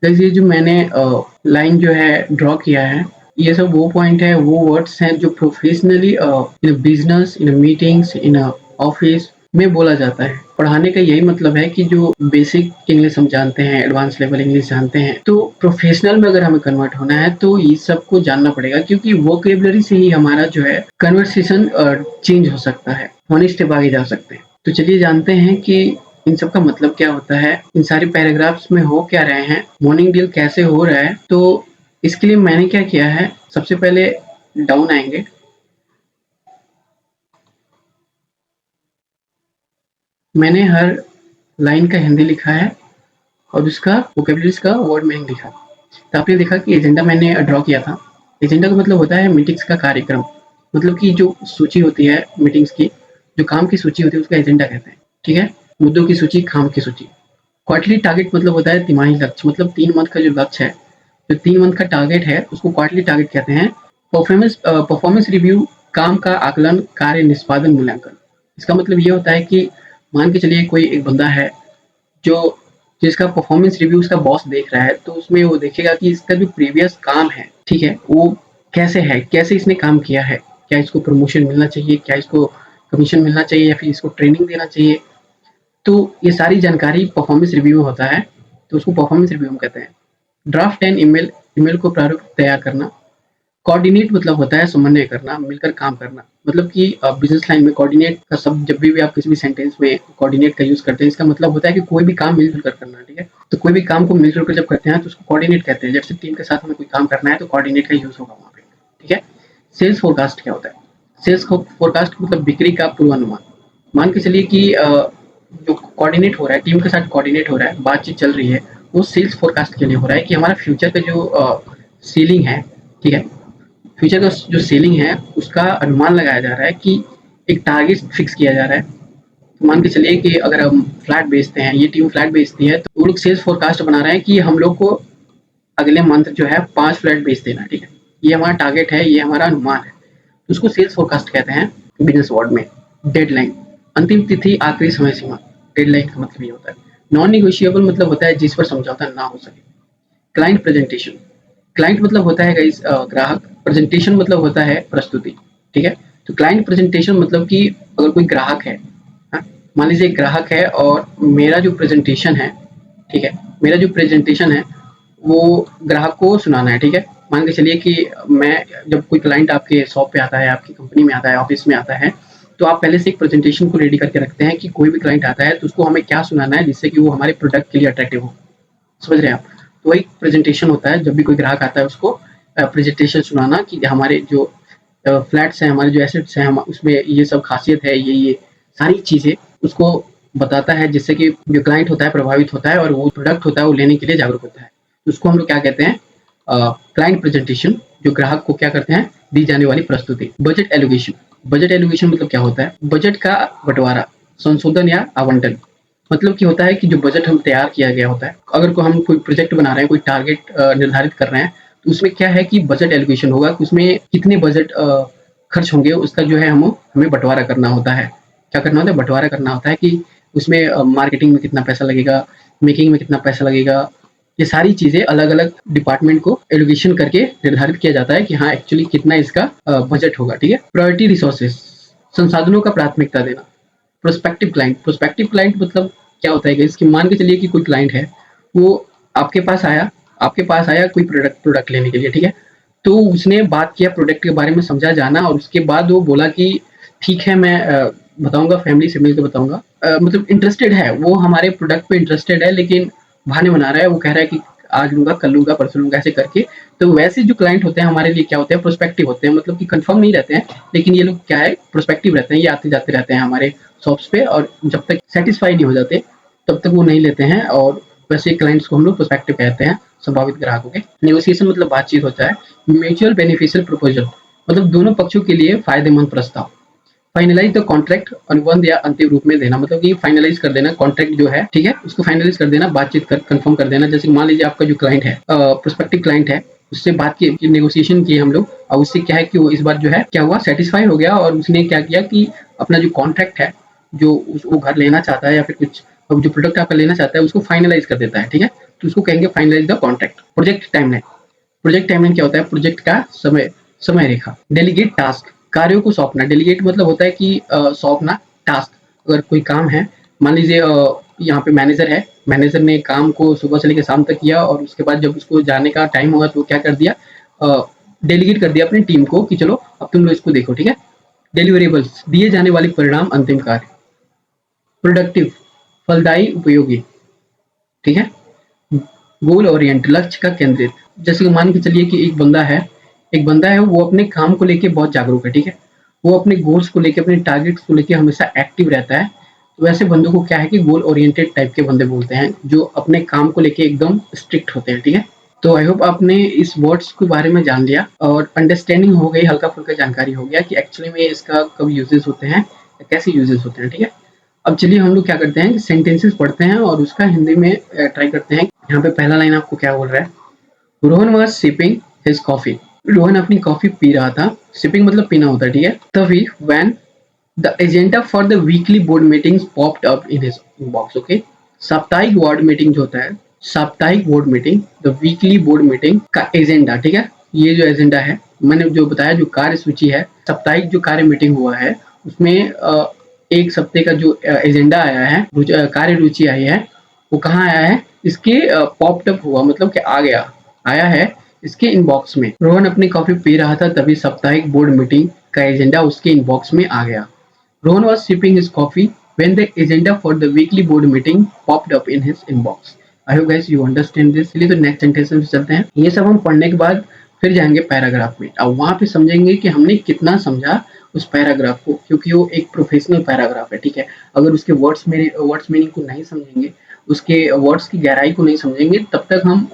Guys ये जो मैंने लाइन जो है ड्रॉ किया है, ये सब वो पॉइंट है, वो वर्ड्स हैं जो professionally in a business, in a meetings, in a office में बोला जाता है। पढ़ाने का यही मतलब है कि जो बेसिक इंग्लिश हम जानते हैं, एडवांस लेवल इंग्लिश जानते हैं, तो प्रोफेशनल में अगर हमें कन्वर्ट होना है तो ये सबको जानना पड़ेगा क्योंकि वोकेबलरी से ही हमारा जो है कन्वर्सेशन चेंज हो सकता है, वन स्टेप आगे जा सकते हैं। तो चलिए जानते हैं कि इन सब का मतलब क्या होता है, इन सारे पैराग्राफ्स में हो क्या रहे हैं, मॉर्निंग डील कैसे हो रहा है। तो इसके लिए मैंने क्या किया है, सबसे पहले डाउन आएंगे। मैंने हर लाइन का हिंदी लिखा है और उसका वोकेबलरीज का वर्ड मीनिंग लिखा। तो आपने देखा कि एजेंडा मैंने ड्रॉ किया था। एजेंडा का मतलब होता है मीटिंग्स का कार्यक्रम, मतलब कि जो सूची होती है मीटिंग्स की, जो काम की सूची होती है उसका एजेंडा कहते हैं। ठीक है, मुद्दों की सूची, काम की सूची। क्वार्टरली टारगेट मतलब होता है तिमाही लक्ष्य, मतलब 3 मंथ का जो लक्ष्य है, जो 3 मंथ का टारगेट है उसको क्वार्टरली टारगेट कहते हैं। परफॉर्मेंस रिव्यू, काम का आकलन, कार्य निष्पादन मूल्यांकन। इसका मतलब ये होता है कि मान के चलिए कोई एक बंदा है जो जिसका परफॉर्मेंस रिव्यू उसका बॉस देख रहा है, तो उसमें वो देखेगा कि इसका जो प्रीवियस काम है, ठीक है, वो कैसे है, कैसे इसने काम किया है, क्या इसको प्रमोशन मिलना चाहिए, क्या इसको कमीशन मिलना चाहिए या फिर इसको ट्रेनिंग देना चाहिए। तो ये सारी जानकारी परफॉर्मेंस रिव्यू में होता है, तो उसको परफॉर्मेंस रिव्यू में कहते हैं। ड्राफ्ट एंड ईमेल, ईमेल को प्रारूप तैयार करना। कोऑर्डिनेट मतलब होता है समन्वय करना, मिलकर काम करना। मतलब कि बिजनेस लाइन में कोऑर्डिनेट का शब्द जब भी आप किसी भी सेंटेंस में कोऑर्डिनेट का यूज करते हैं, इसका मतलब होता है कि कोई भी काम मिलजुल कर करना। ठीक है, तो कोई भी काम को मिलजुल कर जब करते हैं तो उसको कोऑर्डिनेट कहते हैं। जैसे टीम के साथ हमें कोई काम करना है तो कोऑर्डिनेट का यूज होगा वहाँ पे। ठीक है, सेल्स फोरकास्ट क्या होता है? सेल्स फोरकास्ट मतलब बिक्री का पूर्वानुमान। मान के चलिए कि जो कोऑर्डिनेट हो रहा है, टीम के साथ कोऑर्डिनेट हो रहा है, बातचीत चल रही है, वो सेल्स फोरकास्ट के लिए हो रहा है कि हमारा फ्यूचर का जो सीलिंग है, ठीक है, फ्यूचर का जो सेलिंग है उसका अनुमान लगाया जा रहा है कि एक टारगेट फिक्स किया जा रहा है। तो मान के चलिए कि अगर हम फ्लैट बेचते हैं, ये टीम फ्लैट बेचती है, तो वो लोग सेल्स फोरकास्ट बना रहे हैं कि हम लोग को अगले मंथ जो है 5 फ्लैट बेच देना। ठीक है, ये हमारा टारगेट है, ये हमारा अनुमान है। उसको सेल्स फोरकास्ट कहते हैं बिजनेस वर्ड में। डेडलाइन, अंतिम तिथि, आखिरी समय सीमा। डेडलाइन का मतलब ये होता है। नॉन निगोशिएबल मतलब होता है जिस पर समझौता ना हो सके। क्लाइंट प्रेजेंटेशन, क्लाइंट मतलब होता है गाइस ग्राहक, प्रेजेंटेशन मतलब होता है प्रस्तुति। ठीक है, तो क्लाइंट प्रेजेंटेशन मतलब कि अगर कोई ग्राहक है, हाँ, मान लीजिए एक ग्राहक है और मेरा जो प्रेजेंटेशन है, ठीक है, मेरा जो प्रेजेंटेशन है वो ग्राहक को सुनाना है। ठीक है, मान के चलिए कि मैं, जब कोई क्लाइंट आपके शॉप पे आता है, आपकी कंपनी में आता है, ऑफिस में आता है, तो आप पहले से एक प्रेजेंटेशन को रेडी करके रखते हैं कि कोई भी क्लाइंट आता है तो उसको हमें क्या सुनाना है जिससे कि वो हमारे प्रोडक्ट के लिए अट्रैक्टिव हो। समझ रहे हैं आप? तो वही प्रेजेंटेशन होता है, जब भी कोई ग्राहक आता है उसको प्रेजेंटेशन सुनाना कि हमारे जो फ्लैट्स हैं, हमारे जो एसेट्स हैं, हम उसमें ये सब खासियत है, ये सारी चीज़ें उसको बताता है, जिससे कि जो क्लाइंट होता है प्रभावित होता है और वो प्रोडक्ट होता है वो लेने के लिए जागरूक होता है। तो उसको हम लोग क्या कहते हैं? क्लाइंट प्रेजेंटेशन, जो ग्राहक को क्या करते हैं, दी जाने वाली प्रस्तुति। बजट एलोकेशन, बजट एलोकेशन मतलब क्या होता है? बजट का बंटवारा, संशोधन या आवंटन। मतलब कि होता है कि जो बजट हम तैयार किया गया होता है, अगर को हम कोई प्रोजेक्ट बना रहे हैं, कोई टारगेट निर्धारित कर रहे हैं, तो उसमें क्या है कि बजट एलोकेशन होगा कि उसमें कितने बजट खर्च होंगे, उसका जो है हमें बंटवारा करना होता है। क्या करना होता है? बंटवारा करना होता है कि उसमें मार्केटिंग में कितना पैसा लगेगा, मेकिंग में कितना पैसा लगेगा। ये सारी चीज़ें अलग-अलग डिपार्टमेंट को एलोकेशन करके निर्धारित किया जाता है कि हाँ, एक्चुअली कितना इसका बजट होगा। ठीक है? प्रायोरिटी रिसोर्सेस, संसाधनों का प्राथमिकता देना। प्रोस्पेक्टिव क्लाइंट, प्रोस्पेक्टिव क्लाइंट मतलब क्या होता है कि इसकी, मान के चलिए कि कोई क्लाइंट है, वो आपके पास आया कोई प्रोडक्ट प्रोडक्ट लेने के लिए। ठीक है, तो उसने बात किया प्रोडक्ट के बारे में, समझा जाना, और उसके बाद वो बोला कि ठीक है, मैं बताऊंगा, फैमिली से मिलकर बताऊंगा। मतलब इंटरेस्टेड है वो, हमारे प्रोडक्ट पे इंटरेस्टेड है, लेकिन बहाने बना रहा है, वो कह रहा है कि आज लूंगा, कल लूंगा, परसों लूंगा, ऐसे करके। तो वैसे जो क्लाइंट होते हैं हमारे लिए क्या होते हैं? प्रोस्पेक्टिव होते हैं, मतलब कि कंफर्म नहीं रहते हैं, लेकिन ये लोग क्या है, प्रोस्पेक्टिव रहते हैं, ये आते जाते रहते हैं हमारे शॉप्स पे, और जब तक सेटिस्फाई नहीं हो जाते तब तक वो नहीं लेते हैं। और वैसे क्लाइंट्स को हम लोग प्रोस्पेक्टिव कहते हैं, संभावित ग्राहकों के। नेगोशिएशन मतलब बातचीत होता है। म्यूचुअल बेनिफिशियल प्रपोजल मतलब दोनों पक्षों के लिए फायदेमंद प्रस्ताव। फाइनलाइज द कॉन्ट्रैक्ट, अनुबंध या अंतिम रूप में देना, मतलब कि फाइनलाइज कर देना कॉन्ट्रैक्ट जो है, ठीक है, उसको फाइनलाइज कर देना, बातचीत कर कंफर्म कर देना। जैसे मान लीजिए आपका जो क्लाइंट है, प्रोस्पेक्टिव क्लाइंट है, उससे बात की, नेगोशिएशन किए हम लोग, और उससे क्या है कि वो इस बार जो है क्या हुआ, सेटिस्फाई हो गया, और उसने क्या किया कि अपना जो कॉन्ट्रैक्ट है, जो वो घर लेना चाहता है या फिर कुछ जो प्रोडक्ट आपका लेना चाहता है, उसको फाइनलाइज कर देता है। ठीक है, तो उसको कहेंगे finalise the contract. Project timeline, project timeline क्या होता है? प्रोजेक्ट का समय रेखा। डेलीगेट टास्क, कार्यों को सौंपना। डेलीगेट मतलब होता है कि सौंपना टास्क। अगर कोई काम है, मान लीजिए यहाँ पे मैनेजर है, मैनेजर ने काम को सुबह से लेकर शाम तक किया और उसके बाद जब उसको जाने का टाइम हुआ तो क्या कर दिया, डेलीगेट कर दिया अपनी टीम को कि चलो अब तुम लोग इसको देखो, ठीक है। डिलीवरेबल्स, दिए जाने वाले परिणाम, अंतिम कार्य। प्रोडक्टिव, फलदायी, उपयोगी, ठीक है। गोल ओरिएंट, लक्ष्य का केंद्रित। जैसे कि मान के चलिए कि एक बंदा है वो अपने काम को लेके बहुत जागरूक है, ठीक है। वो अपने गोल्स को लेके, अपने टारगेट्स को लेके हमेशा एक्टिव रहता है। तो वैसे बंदों को क्या है कि गोल ओरिएंटेड टाइप के बंदे बोलते हैं, जो अपने काम को लेके एकदम स्ट्रिक्ट होते हैं, ठीक है। तो आई होप आपने इस वर्ड्स के बारे में जान लिया और अंडरस्टैंडिंग हो गई, हल्का फुल्का जानकारी हो गया कि एक्चुअली में इसका कब यूजेस होते हैं, कैसे यूजेस होते हैं, ठीक है। अब चलिए हम लोग क्या करते हैं कि सेंटेंसेस पढ़ते हैं और उसका हिंदी में ट्राई करते हैं। यहाँ पे पहला लाइन आपको क्या बोल रहा है? Rohan was sipping his coffee. Rohan अपनी कॉफी पी रहा था। सिपिंग मतलब पीना होता है, ठीक है। तभी when the agenda for the weekly board meetings popped up in his inbox. Okay, साप्ताहिक बोर्ड मीटिंग जो होता है, साप्ताहिक board meeting, the weekly board meeting का एजेंडा, ठीक है। ये जो एजेंडा है, मैंने जो बताया, जो कार्य सूची है, साप्ताहिक जो कार्य मीटिंग हुआ है उसमें एक सप्ते का जो एजेंडा आया है, कार्य रुचि आई है, वो कहाँ आया है? इसके पॉप्ड अप हुआ, मतलब कि आ गया, आया है इसके इनबॉक्स में। रोहन अपनी कॉफी पी रहा था तभी साप्ताहिक बोर्ड मीटिंग का एजेंडा उसके इनबॉक्स में आ गया। Rohan was sipping his coffee when the agenda for the weekly board meeting popped up in his inbox. I hope guys you understand this. चलिए तो नेक्स्ट सेंटेंस में चलते हैं। ये सब हम पढ़ने के बाद फिर जाएंगे पैराग्राफ में। अब वहां पे समझेंगे कि हमने कितना समझा उस पैराग्राफ को, क्योंकि वो एक प्रोफेशनल पैराग्राफ है, ठीक है। अगर उसके वर्ड्स मीनिंग को नहीं समझेंगे, उसके वर्ड्स की गहराई को नहीं समझेंगे, तब तक हम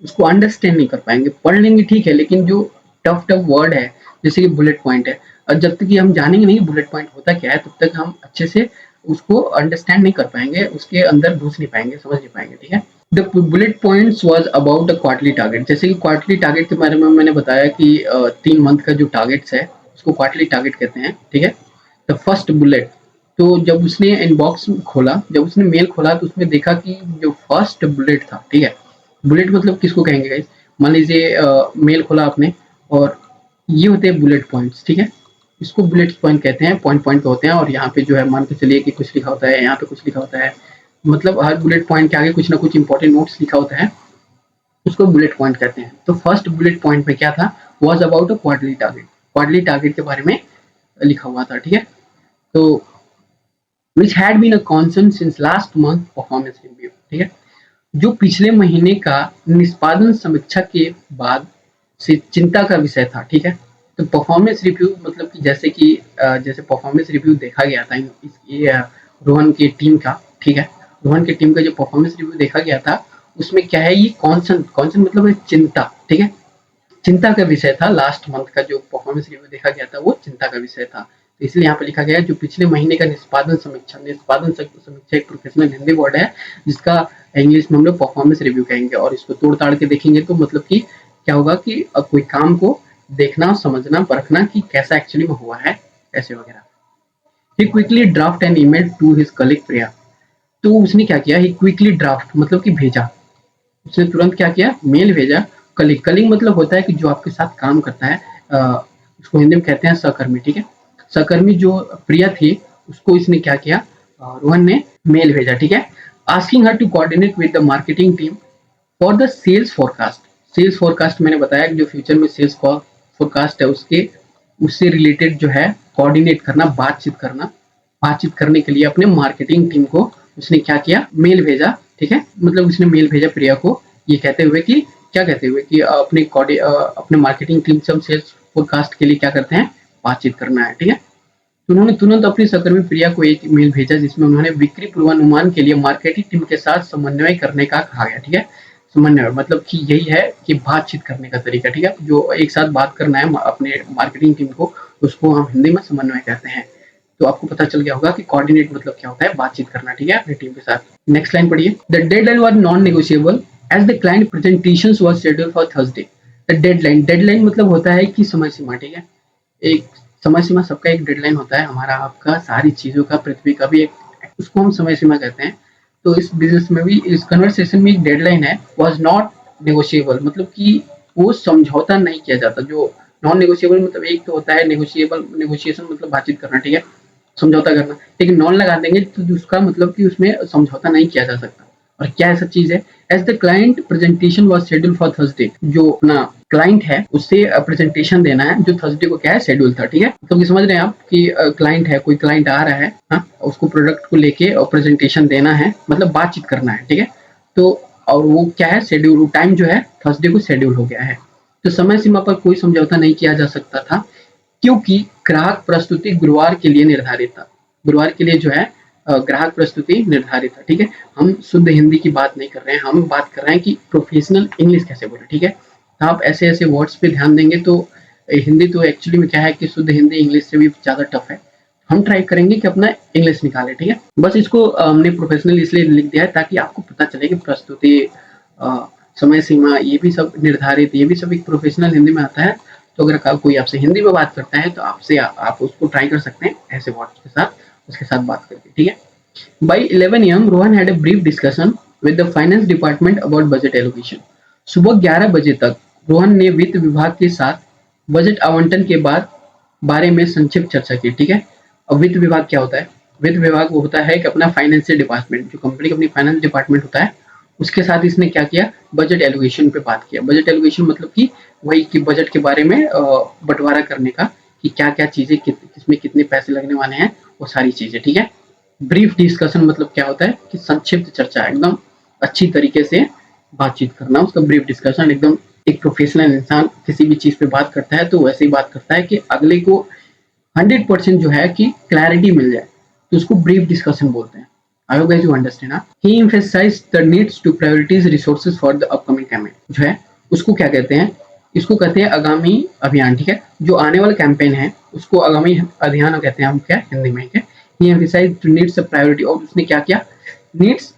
उसको अंडरस्टैंड नहीं कर पाएंगे। पढ़ लेंगे ठीक है, लेकिन जो टफ टफ वर्ड है, जैसे कि बुलेट पॉइंट है, और जब तक कि हम जानेंगे नहीं बुलेट पॉइंट होता क्या है, तब तक हम अच्छे से उसको अंडरस्टैंड नहीं कर पाएंगे, उसके अंदर घुस नहीं पाएंगे, समझ नहीं पाएंगे, ठीक है। The bullet points was about the quarterly target. जैसे कि क्वार्टरली टारगेट के बारे में मैंने बताया कि 3 मंथ का जो टारगेट्स है उसको क्वार्टरली टारगेट कहते हैं, ठीक है। द फर्स्ट बुलेट, तो जब उसने इनबॉक्स खोला, जब उसने मेल खोला तो उसमें देखा कि जो फर्स्ट बुलेट था, ठीक है। बुलेट मतलब किसको कहेंगे गाइस? मान लीजिए मेल खोला आपने और ये होते हैं बुलेट पॉइंट्स, ठीक है। इसको बुलेट पॉइंट कहते हैं, पॉइंट पॉइंट पे होते हैं। और यहाँ पे जो है मान के चलिए कि कुछ लिखा होता है, यहाँ पे कुछ लिखा होता है, मतलब हर बुलेट पॉइंट के आगे कुछ ना कुछ इंपॉर्टेंट नोट्स लिखा होता है, उसको बुलेट पॉइंट कहते हैं। तो फर्स्ट बुलेट पॉइंट पे क्या था? Was about a quarterly target, quarterly target के बारे में लिखा हुआ था, ठीक है। तो which had been a concern since last month performance review, ठीक है। जो पिछले महीने का निष्पादन समीक्षा के बाद से चिंता का विषय था, ठीक है। तो परफॉर्मेंस रिव्यू मतलब कि जैसे परफॉर्मेंस रिव्यू देखा गया था रोहन की टीम का, ठीक है। रोहन की टीम का जो परफॉर्मेंस रिव्यू देखा गया था उसमें क्या है, ये कॉन्सर्न, कॉन्सर्न मतलब है चिंता, ठीक है। चिंता का विषय था, लास्ट मंथ का जो परफॉर्मेंस रिव्यू देखा गया था वो चिंता का विषय था। तो इसलिए यहाँ पे लिखा गया है जो पिछले महीने का निष्पादन समीक्षा, निष्पादन समीक्षा एक प्रोफेशनल हिंदी वर्ड है जिसका इंग्लिश में हम लोग परफॉर्मेंस रिव्यू कहेंगे। और इसको तोड़ ताड़ के देखेंगे तो मतलब कि क्या होगा कि कोई काम को देखना, समझना, परखना कि कैसा एक्चुअली में हुआ है, ऐसे वगैरह। He quickly draft an email to his colleague Priya. तो उसने क्या किया, ही क्विकली ड्राफ्ट मतलब कि भेजा, उसने तुरंत क्या किया, मेल भेजा। कलीग, कलीग मतलब होता है कि जो आपके साथ काम करता है, उसको हिंदी में कहते हैं सहकर्मी, ठीक है। सहकर्मी जो प्रिया थी उसको इसने क्या किया, रोहन ने मेल भेजा, ठीक है। Asking her to coordinate with the marketing team for the sales forecast. Sales forecast मैंने बताया कि जो फ्यूचर में सेल्स फोरकास्ट है उसके उससे रिलेटेड जो है कोऑर्डिनेट करना, बातचीत करना, बातचीत करने के लिए अपने मार्केटिंग टीम को उसने क्या किया, मेल भेजा, ठीक है। मतलब उसने मेल भेजा प्रिया को, ये कहते हुए कि क्या कहते हुए कि अपने मार्केटिंग टीम से हम सेल्स फोरकास्ट के लिए क्या करते हैं, बातचीत करना है, ठीक है। तो उन्होंने तुरंत अपनी सहकर्मी प्रिया को एक मेल भेजा जिसमें उन्होंने बिक्री पूर्वानुमान के लिए मार्केटिंग टीम के साथ समन्वय करने का कहा गया, ठीक है। समन्वय मतलब कि यही है कि बातचीत करने का तरीका, ठीक है। जो एक साथ बात करना है अपने मार्केटिंग टीम को, उसको हम हिंदी में समन्वय कहते हैं। तो आपको पता चल गया होगा कि कोऑर्डिनेट मतलब क्या होता है, बातचीत करना, ठीक है, अपनी टीम के साथ। नेक्स्ट लाइन पढ़िए। The deadline was non negotiable as the client presentations was scheduled for Thursday. The deadline, deadline मतलब होता है कि समय सीमा, ठीक है। एक समय सीमा, सबका एक डेडलाइन होता है, हमारा आपका सारी चीजों का, पृथ्वी का भी एक, उसको हम समय सीमा कहते हैं। तो इस बिजनेस में भी इस कन्वर्सेशन में एक डेडलाइन है, वाज नॉट नेगोशिएबल, मतलब कि वो समझौता नहीं किया जाता। जो नॉन नेगोशिएबल मतलब एक तो होता है नेगोशिएबल, नेगोशिएशन मतलब बातचीत करना, ठीक है, समझौता करना, लेकिन नॉन लगा देंगे तो उसका मतलब कि उसमें समझौता नहीं किया जा सकता। और क्या ऐसा चीज है, as the client presentation was schedule for Thursday, जो अपना क्लाइंट है उससे प्रेजेंटेशन देना है जो थर्सडे को क्या है शेड्यूल था, ठीक है, तो ये समझ रहे हैं आप कि क्लाइंट है, कोई क्लाइंट आ रहा है, हाँ, उसको प्रोडक्ट को लेके और प्रेजेंटेशन देना है, मतलब बातचीत करना है, ठीक है, तो और वो क्या है शेड्यूल, टाइम जो है थर्सडे को शेड्यूल हो गया है, तो समय सीमा पर कोई समझौता नहीं किया जा सकता था, क्योंकि ग्राहक प्रस्तुति गुरुवार के लिए निर्धारित था। गुरुवार के लिए जो है ग्राहक प्रस्तुति निर्धारित था, ठीक है। हम शुद्ध हिंदी की बात नहीं कर रहे हैं, हम बात कर रहे हैं कि प्रोफेशनल इंग्लिश कैसे बोले, ठीक है। तो आप ऐसे ऐसे वर्ड्स पे ध्यान देंगे तो हिंदी तो एक्चुअली में क्या है कि शुद्ध हिंदी इंग्लिश से भी ज़्यादा टफ है। हम ट्राई करेंगे कि अपना इंग्लिश निकालें, ठीक है। बस इसको हमने प्रोफेशनल इसलिए लिख दिया है ताकि आपको पता चले कि प्रस्तुति, समय सीमा, ये भी सब निर्धारित, ये भी सब एक प्रोफेशनल हिंदी में आता है। तो अगर कोई आपसे हिंदी में बात करता है तो आपसे आप उसको ट्राई कर सकते हैं ऐसे वर्ड्स के साथ, उसके साथ बात करके, ठीक है। By 11 a.m., Rohan had a brief discussion with the finance department about budget allocation. सुबह 11 बजे तक रोहन ने वित्त विभाग के साथ बजट आवंटन के बाद बारे में संक्षिप्त चर्चा की, ठीक है। अब वित्त विभाग क्या होता है? वित्त विभाग वो होता है कि अपना फाइनेंशियल डिपार्टमेंट, जो कंपनी का अपनी फाइनेंस डिपार्टमेंट होता है, उसके साथ इसने क्या किया, बजट एलोकेशन पे बात किया। बजट एलोकेशन मतलब कि वही कि बजट के बारे में बंटवारा करने का, कि क्या क्या चीजें किसमें कितने पैसे लगने वाले हैं, वो सारी चीजें, ठीक है। ब्रीफ डिस्कशन मतलब क्या होता है कि संक्षिप्त चर्चा, एकदम अच्छी तरीके से बातचीत करना, उसका ब्रीफ डिस्कशन एकदम, एक प्रोफेशनल इंसान किसी भी चीज पे बात करता है तो वैसे ही बात करता है कि अगले को 100% जो है कि क्लैरिटी मिल जाए, तो उसको ब्रीफ डिस्कशन बोलते हैं। I hope guys you understand. He emphasised the needs to prioritise resources for the upcoming campaign, जो है उसको क्या कहते हैं, इसको कहते हैं आगामी अभियान, ठीक है। जो आने वाला कैंपेन है उसको आगामी अभियान कहते हैं हम, क्या हिंदी में, क्या। ही एम्फसाइज्ड नीड्स अ प्रायोरिटी, और उसने क्या किया, नीड्स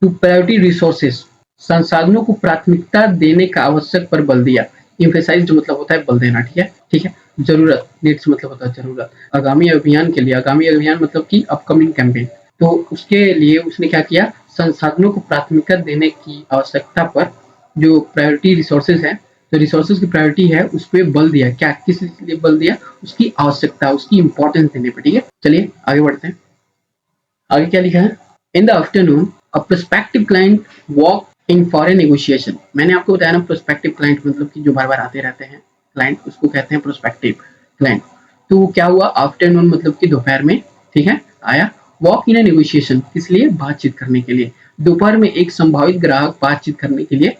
टू प्रायोरिटी रिसोर्सेज, संसाधनों को प्राथमिकता देने का आवश्यक पर बल दिया। इम्फेसाइज जो मतलब होता है बल देना, ठीक है, ठीक है। जरूरत, नीड्स मतलब होता है जरूरत, आगामी अभियान के लिए, आगामी अभियान मतलब कि अपकमिंग कैंपेन, तो उसके लिए उसने क्या किया, संसाधनों को प्राथमिकता देने की आवश्यकता पर, जो प्रायोरिटी रिसोर्सेज है, तो रिसोर्सेज की प्रायोरिटी है उस पर बल दिया, क्या किस लिए बल दिया, उसकी आवश्यकता, उसकी इंपॉर्टेंस देने पर, ठीक है। चलिए आगे बढ़ते हैं। आगे क्या लिखा है, in the afternoon a prospective client walk in for a negotiation. मैंने आपको बताया ना प्रोस्पेक्टिव क्लाइंट मतलब कि जो बार बार आते रहते हैं क्लाइंट, उसको कहते हैं प्रोस्पेक्टिव क्लाइंट। तो वो क्या हुआ, आफ्टरनून मतलब कि दोपहर में, ठीक है, आया, वॉक इन ए नेगोशिएशन, किस लिए, बातचीत करने के लिए। दोपहर में एक संभावित ग्राहक बातचीत करने के लिए,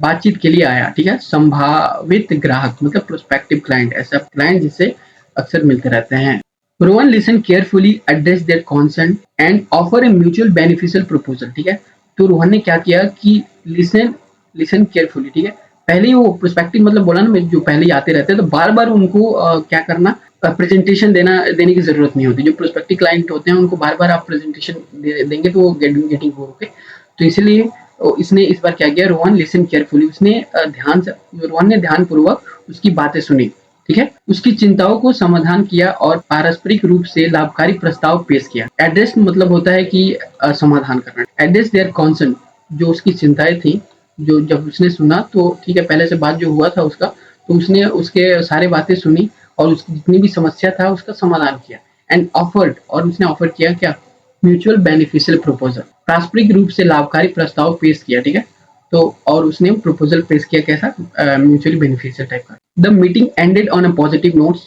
बातचीत के लिए आया, ठीक है। संभावित ग्राहक मतलब प्रोस्पेक्टिव क्लाइंट, ऐसा क्लाइंट जिससे अक्सर मिलते रहते हैं। Rohan listen carefully, address their concern and offer a mutual beneficial proposal, ठीक है। तो रोहन ने क्या किया कि लिसन, लिसन केयरफुली, ठीक है। पहले ही वो प्रोस्पेक्टिव मतलब बोला ना, जो पहले ही आते रहते हैं तो बार बार उनको क्या करना, प्रेजेंटेशन देने की जरूरत नहीं होती। जो प्रोस्पेक्टिव क्लाइंट होते हैं उनको बार बार आप प्रेजेंटेशन देंगे तो वो गेटिंग बोर होके, तो इसलिए इसने इस बार क्या किया, रोहन लिसन केयरफुली, उसने ध्यान से, रोहन ने ध्यानपूर्वक उसकी बातें सुनी, ठीक है, उसकी चिंताओं को समाधान किया और पारस्परिक रूप से लाभकारी प्रस्ताव पेश किया। एड्रेस मतलब होता है कि समाधान करना, एड्रेस देयर कॉन्सर्न, जो उसकी चिंताएं थी, जो जब उसने सुना तो ठीक है, पहले से बात जो हुआ था उसका, तो उसने उसके सारे बातें सुनी और उसकी जितनी भी समस्या था उसका समाधान किया। एंड ऑफर्ड, और उसने ऑफर किया क्या, म्यूचुअल बेनिफिशियल प्रपोजल, पारस्परिक रूप से लाभकारी प्रस्ताव पेश किया, ठीक है। तो और उसने प्रपोजल पेश किया कैसा, म्यूचुअली बेनिफिशियल टाइप का। The meeting ended on a positive notes,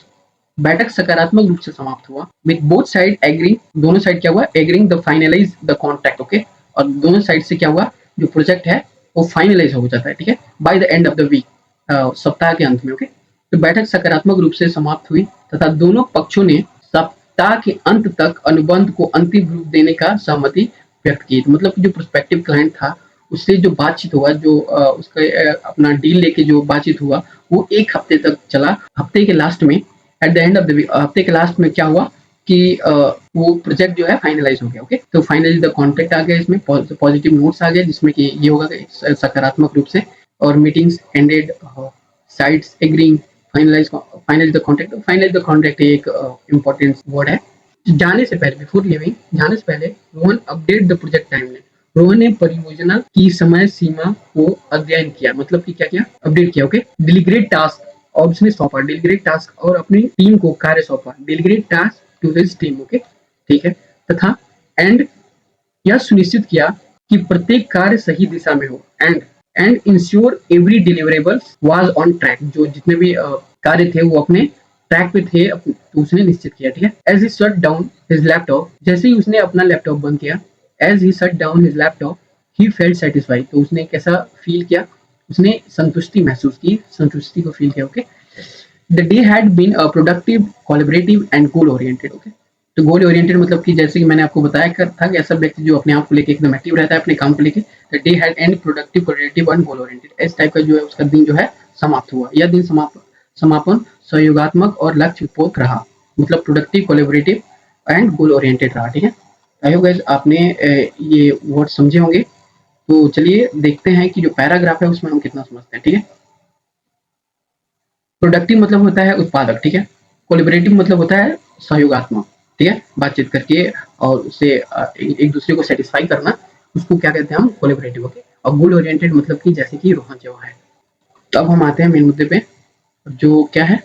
बैठक सकारात्मक रूप से समाप्त हुआ। विद बोथ साइड एग्री, दोनों साइड क्या हुआ, agreeing the finalize the contract, okay. और दोनों साइड से क्या हुआ, जो प्रोजेक्ट है वो फाइनलाइज हो जाता है, ठीक है, by the end of the week, सप्ताह के अंत में, ओके। तो बैठक सकारात्मक रूप से समाप्त हुई तथा दोनों पक्षों ने सप्ताह के अंत तक अनुबंध को अंतिम रूप देने का सहमति व्यक्त की। तो मतलब जो प्रोस्पेक्टिव क्लाइंट था उससे जो बातचीत हुआ, जो उसका अपना डील लेके जो बातचीत हुआ, वो 1 हफ्ते तक चला। हफ्ते के लास्ट में, at the end of the week, हफ्ते के लास्ट में क्या हुआ कि वो प्रोजेक्ट जो है फाइनलाइज हो गया, ओके। तो फाइनली द कॉन्ट्रैक्ट आ गया, इसमें पॉजिटिव नोट्स आ गए, जिसमें कि ये होगा कि सकारात्मक रूप से, और meetings ended, sides agreeing, finalize the contract. Finalize the contract एक इम्पोर्टेंट वर्ड है जाने से पहले, बिफोर लिविंग, जाने से पहले Rohan update the project timeline. Rohan ने परियोजना की समय सीमा को अध्ययन किया, मतलब कि क्या किया, अपडेट किया। ओके, डेलीगेट टास्क, और उसने सौंपा डेलीगेट टास्क, और अपनी टीम को कार्य सौंपा, delegate task to his team. Okay, ठीक है, तथा एंड यह सुनिश्चित किया कि प्रत्येक कार्य सही दिशा में हो, and ensure every deliverable was on track. जो जितने भी कार्य थे वो अपने ट्रैक पे थे, तो उसने निश्चित किया। ठीक है, as he shut down his laptop, जैसे ही उसने अपना लैपटॉप बंद किया, as he shut down his laptop he felt satisfied, तो उसने कैसा फील किया, उसने संतुष्टि महसूस की, संतुष्टि को फील किया। Okay, the day had been productive, collaborative and goal oriented. Okay, तो गोल ओरिएंटेड मतलब कि जैसे कि मैंने आपको बताया कर था कि ऐसा व्यक्ति जो अपने आप को लेके एकदम एक्टिव रहता है, अपने काम को लेके। The day had and productive, collaborative and goal oriented, इस टाइप का जो है उसका दिन जो है समाप्त हुआ। यह दिन समापन सहयोगात्मक और लक्ष्य पूर्वक रहा, मतलब productive, collaborative and goal oriented रहा। ठीक है, आई होप गाइस आपने ये वर्ड समझे होंगे। तो चलिए देखते हैं कि जो पैराग्राफ है उसमें हम कितना समझते हैं। ठीक है, प्रोडक्टिव मतलब होता है उत्पादक। ठीक है, कोलैबोरेटिव मतलब होता है सहयोगात्मक। ठीक है, बातचीत करके और उससे एक दूसरे को सेटिस्फाई करना, उसको क्या कहते हैं हम, कोलैबोरेटिव। ओके, और गोल ओरिएंटेड मतलब कि जैसे कि रोहन जो है। तो अब हम आते हैं मेन मुद्दे पे, जो क्या है,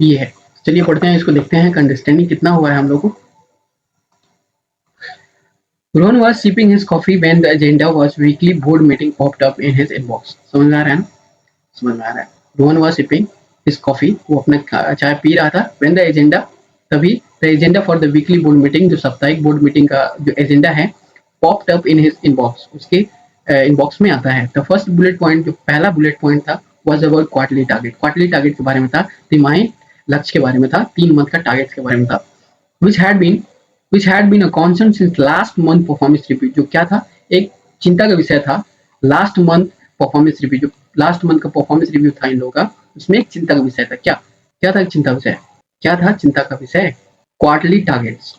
ये है। चलिए पढ़ते हैं, इसको देखते हैं अंडरस्टैंडिंग कितना हुआ है हम लोग को। Rohan was sipping his coffee when the agenda was weekly board meeting popped up in his inbox। समझ में आ रहा है ना, समझ में आ रहा है। Rohan was sipping his coffee, वो अपना चाय पी रहा था। when the agenda, तभी the agenda for the weekly board meeting, जो साप्ताहिक बोर्ड मीटिंग का जो एजेंडा है, popped up in his inbox, उसके इनबॉक्स में आता है। द फर्स्ट बुलेट पॉइंट, जो पहला बुलेट पॉइंट था, was about quarterly target. Quarterly target के बारे में था, तिमाही लक्ष्य के बारे में था, 3 मंथ का टारगेट के बारे में था। which had been which had been a constant since last month performance review, जो क्या था, एक चिंता का विषय था। लास्ट मंथ परफॉर्मेंस रिव्यू, जो लास्ट मंथ का परफॉर्मेंस रिव्यू था इन लोगों का, उसमें एक चिंता का विषय था। क्या क्या था चिंता विषय, क्या था चिंता का विषय, क्वार्टरली टारगेट्स।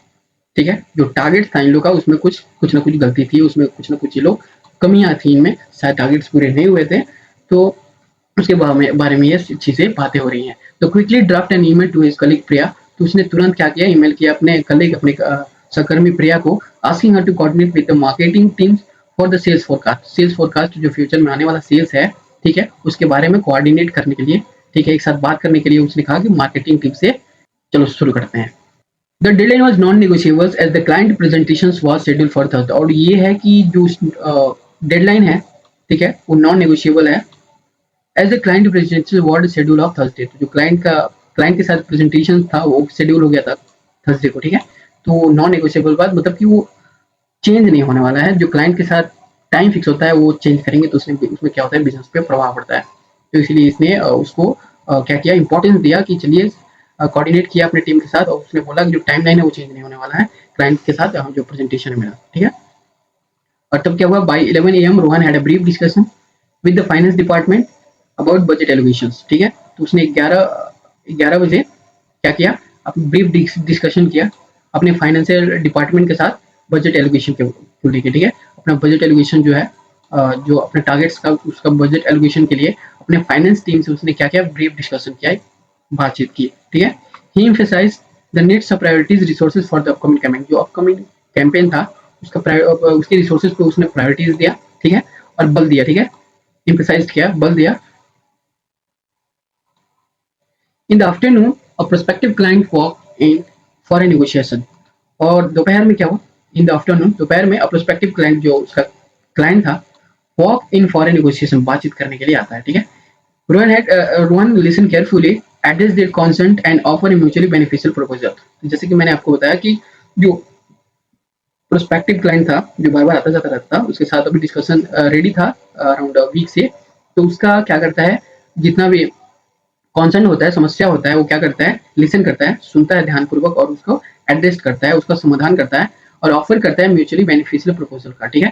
ठीक है, जो टारगेट था इन लोगों का, उसमें कुछ कुछ ना कुछ गलती थी, उसमें कुछ ना कुछ ये लोग कमियां थी इनमें, शायद टारगेट्स पूरे नहीं हुए थे। तो उसके बारे में ये चीजें बातें हो रही हैं। तो quickly draft an email to his colleague Priya, तो उसने तुरंत क्या किया, ईमेल किया अपने कलीग, अपने सहकर्मी प्रिया को, asking her to coordinate with the marketing teams for the sales forecast. Sales forecast जो फ्यूचर में आने वाला सेल्स है, ठीक है, उसके बारे में कोऑर्डिनेट करने के लिए, ठीक है, एक साथ बात करने के लिए उसने कहा कि मार्केटिंग टीम से। चलो शुरू करते हैं। The deadline was non negotiable as the client presentations was scheduled for Thursday, और ये है कि जो डेडलाइन है, ठीक है, वो नॉन नेगोशिएबल है। As a client presentation word schedule of Thursday, तो जो क्लाइंट के साथ प्रेजेंटेशन था वो शेड्यूल हो गया था थर्सडे को। ठीक है, तो नॉन नेगोशिएबल बात मतलब कि वो चेंज नहीं होने वाला है। जो क्लाइंट के साथ टाइम फिक्स होता है वो चेंज करेंगे तो उसमें क्या होता है, बिजनेस पे प्रभाव पड़ता है। तो इसलिए इसने उसको क्या किया, इंपॉर्टेंस दिया कि चलिए कोऑर्डिनेट किया अपने टीम के साथ, और उसने बोला कि जो टाइम लाइन है वो चेंज नहीं होने वाला है क्लाइंट के साथ जो प्रेजेंटेशन है मेरा। ठीक है, और तब क्या हुआ, by 11 AM Rohan had a brief discussion with the finance department about budget allocations. ठीक है, तो उसने 11 बजे क्या किया, अपनी ब्रीफ डिस्कशन किया अपने फाइनेंशियल डिपार्टमेंट के साथ बजट एलोकेशन को लेके। ठीक है, अपना बजट एलोकेशन जो है, जो अपने टारगेट्स का उसका बजट एलोकेशन के लिए अपने फाइनेंस टीम से उसने क्या किया, ब्रीफ डिस्कशन किया, बातचीत की। ठीक है, he emphasised the needs of priorities resources for the upcoming campaign, जो अपकमिंग कैंपेन था उसके रिसोर्सेज को उसने प्रायोरिटीज दिया। ठीक है, और बल दिया। ठीक है, एम्फसाइज किया, बल दिया। In the afternoon a prospective client walk in for a negotiation, और दोपहर में क्या हुआ, इन द आफ्टरनून दोपहर में अ प्रोस्पेक्टिव क्लाइंट, जो उसका क्लाइंट था, walk in for a negotiation, बातचीत करने के लिए आता है। ठीक है, Rohan listen carefully, address their concern and offer a mutually beneficial proposal. जैसे कि मैंने आपको बताया कि जो प्रोस्पेक्टिव क्लाइंट था, जो बार बार आता जाता रहता था, उसके साथ अभी डिस्कशन रेडी था अराउंड वीक से। तो उसका क्या करता है, जितना भी कॉन्सर्न होता है, समस्या होता है, वो क्या करता है, लिसन करता है, सुनता है ध्यानपूर्वक, और उसको एड्रेस करता है, उसका समाधान करता है, और ऑफर करता है म्यूचुअली बेनिफिशियल प्रपोजल का। ठीक है,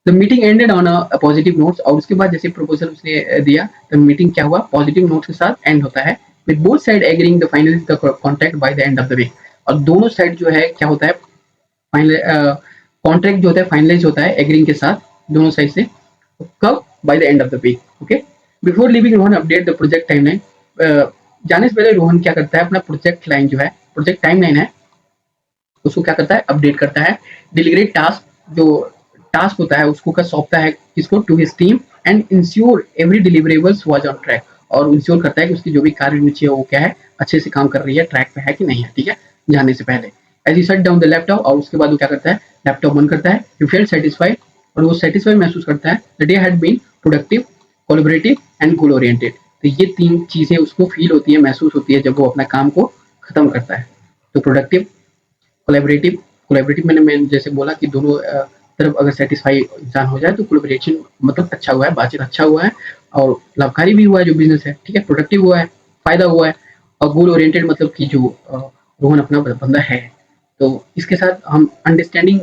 the meeting ended on a positive notes, और उसके बाद जैसे प्रपोजल उसने दिया, तो मीटिंग क्या हुआ, पॉजिटिव नोट्स के साथ एंड होता है, with both side agreeing the finalize the contract by the end of the week. और दोनों साइड जो है क्या होता है, फाइनल कॉन्ट्रैक्ट जो होता है फाइनलाइज होता है एग्रीइंग के साथ दोनों साइड से, कब, by the end of the week. Okay, before leaving Rohan update the project timeline, जाने से पहले रोहन क्या करता है, अपना प्रोजेक्ट लाइन जो है प्रोजेक्ट टाइमलाइन है उसको क्या करता है, अपडेट करता है। डेलीगेट टास्क, जो टास्क होता है उसको का सौंपता है किसको, to his team, and ensure every deliverables was on track, और इंश्योर करता है कि उसकी जो भी कार्य रुचि है वो क्या है, अच्छे से काम कर रही है, ट्रैक पे है कि नहीं है, ठीक है, जाने से पहले। As you shut down the laptop, और उसके बाद वो क्या करता है, लैपटॉप बंद करता है, यू फील सेटिस्फाइड, और वो सेटिस्फाइड महसूस करता है, the day had been productive, collaborative and goal oriented. तो ये 3 चीज़ें उसको फ़ील होती है, महसूस होती है जब वो अपना काम को खत्म करता है। तो प्रोडक्टिव, कोलैबोरेटिव, कोलैबोरेटिव मैंने जैसे बोला कि दोनों तरफ अगर सेटिस्फाई इंसान हो जाए तो कोलैबोरेशन मतलब अच्छा हुआ है, बातचीत अच्छा हुआ है और लाभकारी भी हुआ है जो बिज़नेस है, ठीक है? प्रोडक्टिव हुआ है, फ़ायदा हुआ है, और गोल ओरिएंटेड मतलब कि जो रोहन अपना बंदा है। तो इसके साथ हम अंडरस्टैंडिंग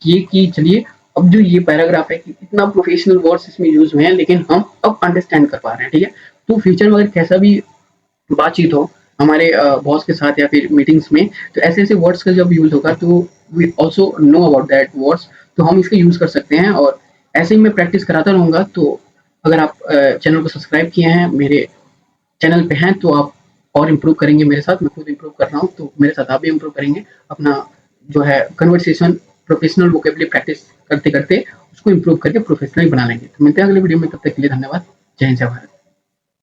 किए कि चलिए अब जो ये पैराग्राफ है कि इतना प्रोफेशनल वर्ड्स इसमें यूज़ हुए हैं लेकिन हम अब अंडरस्टैंड कर पा रहे हैं, ठीक है? तो फ्यूचर में अगर कैसा भी बातचीत हो हमारे बॉस के साथ या फिर मीटिंग्स में, तो ऐसे-ऐसे वर्ड्स का जब यूज़ होगा तो we also know about that words, तो हम इसका यूज़ कर सकते हैं। और ऐसे ही मैं प्रैक्टिस कराता रहूँगा। तो अगर आप चैनल को सब्सक्राइब किए हैं, मेरे चैनल पे हैं, तो आप और इम्प्रूव करेंगे मेरे साथ, मैं खुद इम्प्रूव कर रहा हूँ, तो मेरे साथ आप भी इम्प्रूव करेंगे। अपना जो है कन्वर्सेशन प्रोफेशनल वोकैब्युलरी प्रैक्टिस करते-करते उसको इम्प्रूव करके प्रोफेशनल बना लेंगे। तो मिलते हैं अगले वीडियो में, तब तक के लिए धन्यवाद। जय हिंद, जय भारत।